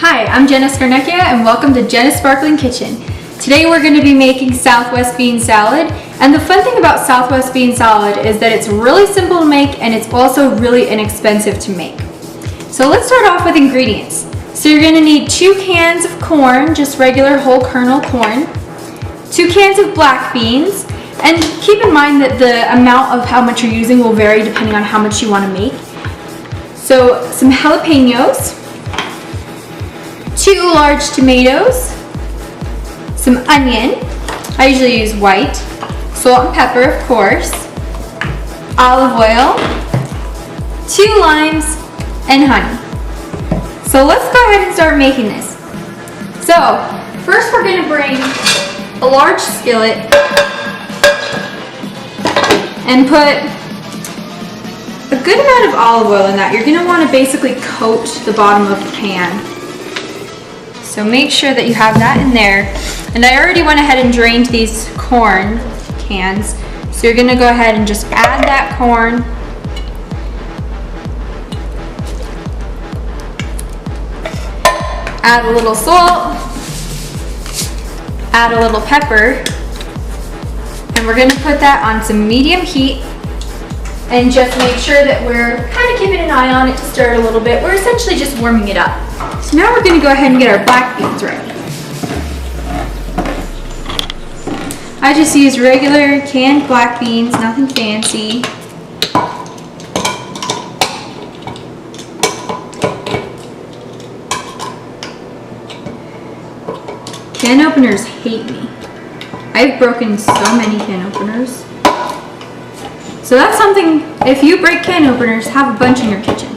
Hi, I'm Jenna and welcome to Jenna's Sparkling Kitchen. Today we're going to be making Southwest bean salad, and the fun thing about Southwest bean salad is that it's really simple to make and it's also really inexpensive to make. So let's start off with ingredients. So you're going to need 2 cans of corn, just regular whole kernel corn, 2 cans of black beans, and keep in mind that the amount of how much you're using will vary depending on how much you want to make. So some jalapenos, 2 large tomatoes, some onion, I usually use white, salt and pepper of course, olive oil, 2 limes, and honey. So let's go ahead and start making this. So first we're going to bring a large skillet and put a good amount of olive oil in that. You're going to want to basically coat the bottom of the pan. So make sure that you have that in there. And I already went ahead and drained these corn cans. So you're gonna go ahead and just add that corn. Add a little salt. Add a little pepper. And we're gonna put that on some medium heat. And just make sure that we're kind of keeping an eye on it to stir it a little bit. We're essentially just warming it up. So now we're going to go ahead and get our black beans ready. I just use regular canned black beans, nothing fancy. Can openers hate me. I've broken so many can openers. So that's something, if you break can openers, have a bunch in your kitchen,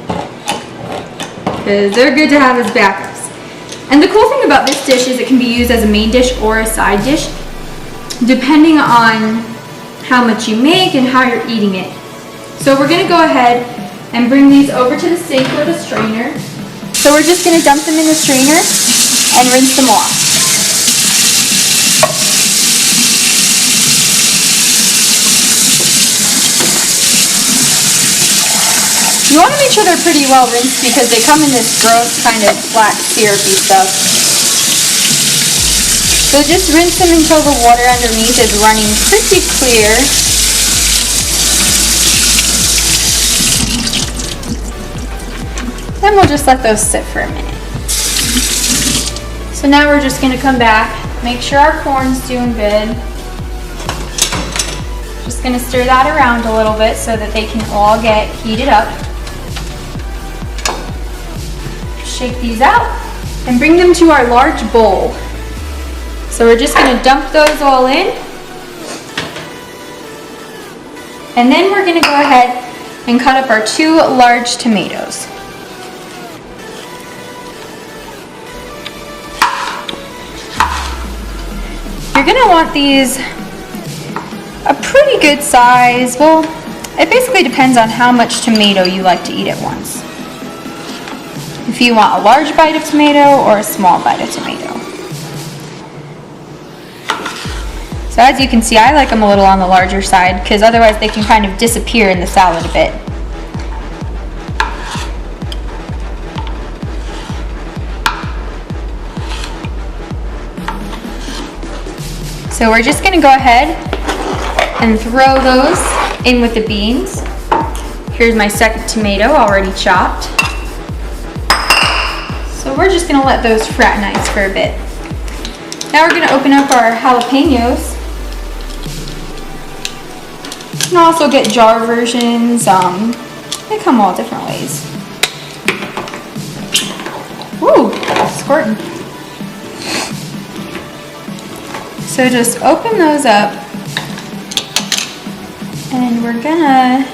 because they're good to have as backups. And the cool thing about this dish is it can be used as a main dish or a side dish, depending on how much you make and how you're eating it. So we're going to go ahead and bring these over to the sink with a strainer. So we're just going to dump them in the strainer and rinse them off. You want to make sure they're pretty well rinsed because they come in this gross kind of black syrupy stuff. So just rinse them until the water underneath is running pretty clear. Then we'll just let those sit for a minute. So now we're just going to come back, make sure our corn's doing good. Just going to stir that around a little bit so that they can all get heated up. Shake these out and bring them to our large bowl. So we're just going to dump those all in, and then we're going to go ahead and cut up our 2 large tomatoes. You're going to want these a pretty good size. Well, it basically depends on how much tomato you like to eat at once. If you want a large bite of tomato or a small bite of tomato. So as you can see, I like them a little on the larger side because otherwise they can kind of disappear in the salad a bit. So we're just going to go ahead and throw those in with the beans. Here's my second tomato already chopped. So we're just going to let those fraternize for a bit. Now we're going to open up our jalapenos. You can also get jar versions. They come all different ways. Ooh, squirting. So just open those up. And we're gonna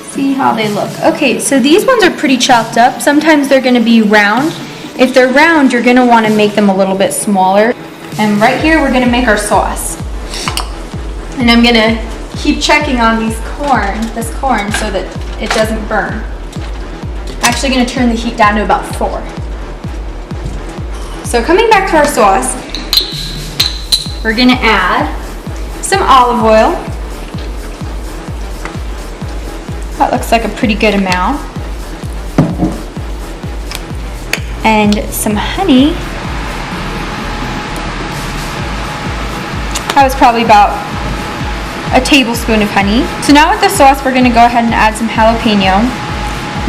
see how they look. Okay, so these ones are pretty chopped up. Sometimes they're going to be round. If they're round, you're going to want to make them a little bit smaller. And right here, we're going to make our sauce. And I'm going to keep checking on this corn so that it doesn't burn. I'm actually going to turn the heat down to about 4. So coming back to our sauce, we're going to add some olive oil. That looks like a pretty good amount. and some honey. That was probably about a tablespoon of honey. So now with the sauce, we're gonna go ahead and add some jalapeno.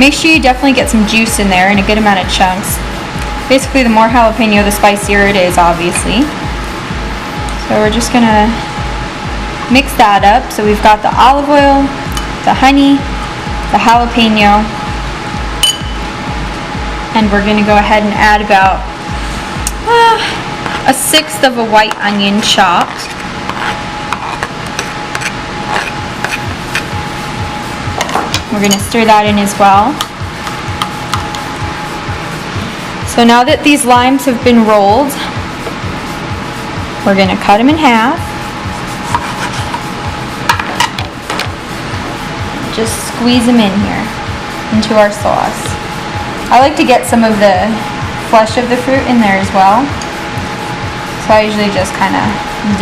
Make sure you definitely get some juice in there and a good amount of chunks. Basically, the more jalapeno, the spicier it is, obviously. So we're just gonna mix that up. So we've got the olive oil, the honey, the jalapeno, and we're gonna go ahead and add about a sixth of a white onion chopped. We're going to stir that in as well. So now that these limes have been rolled, we're going to cut them in half. Just squeeze them in here into our sauce. I like to get some of the flesh of the fruit in there as well. So I usually just kind of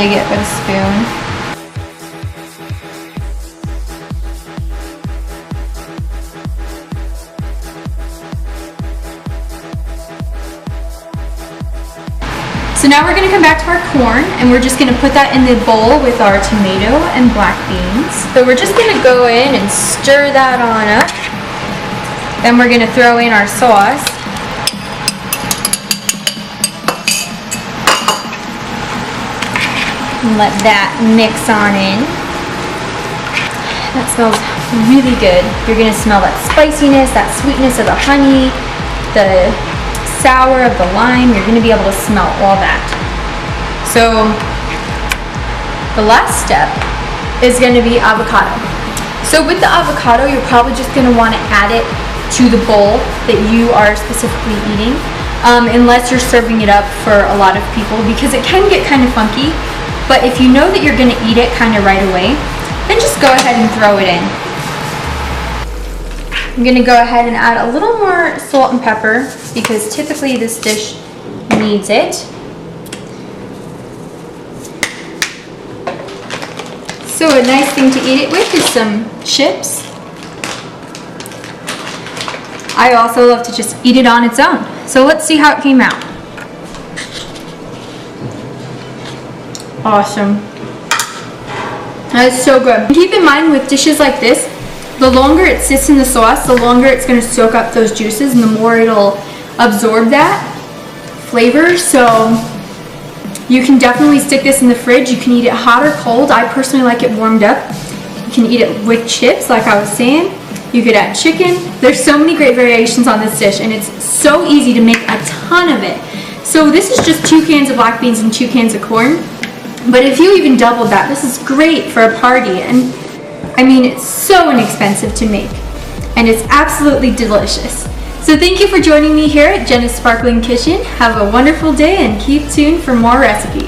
dig it with a spoon. So now we're going to come back to our corn, and we're just going to put that in the bowl with our tomato and black beans. So we're just going to go in and stir that on up. Then we're going to throw in our sauce. And let that mix on in. That smells really good. You're going to smell that spiciness, that sweetness of the honey, the sour of the lime. You're going to be able to smell all that. So the last step is going to be avocado. So with the avocado, you're probably just going to want to add it to the bowl that you are specifically eating, unless you're serving it up for a lot of people, because it can get kind of funky. But if you know that you're going to eat it kind of right away, then just go ahead and throw it in. I'm going to go ahead and add a little more salt and pepper because typically this dish needs it. So a nice thing to eat it with is some chips. I also love to just eat it on its own. So let's see how it came out. Awesome. That is so good. Keep in mind with dishes like this, the longer it sits in the sauce, the longer it's going to soak up those juices and the more it'll absorb that flavor. So you can definitely stick this in the fridge. You can eat it hot or cold. I personally like it warmed up. You can eat it with chips like I was saying. You could add chicken. There's so many great variations on this dish and it's so easy to make a ton of it. So this is just 2 cans of black beans and 2 cans of corn. But if you even doubled that, this is great for a party. And I mean, it's so inexpensive to make, and it's absolutely delicious. So thank you for joining me here at Jenna's Sparkling Kitchen. Have a wonderful day and keep tuned for more recipes.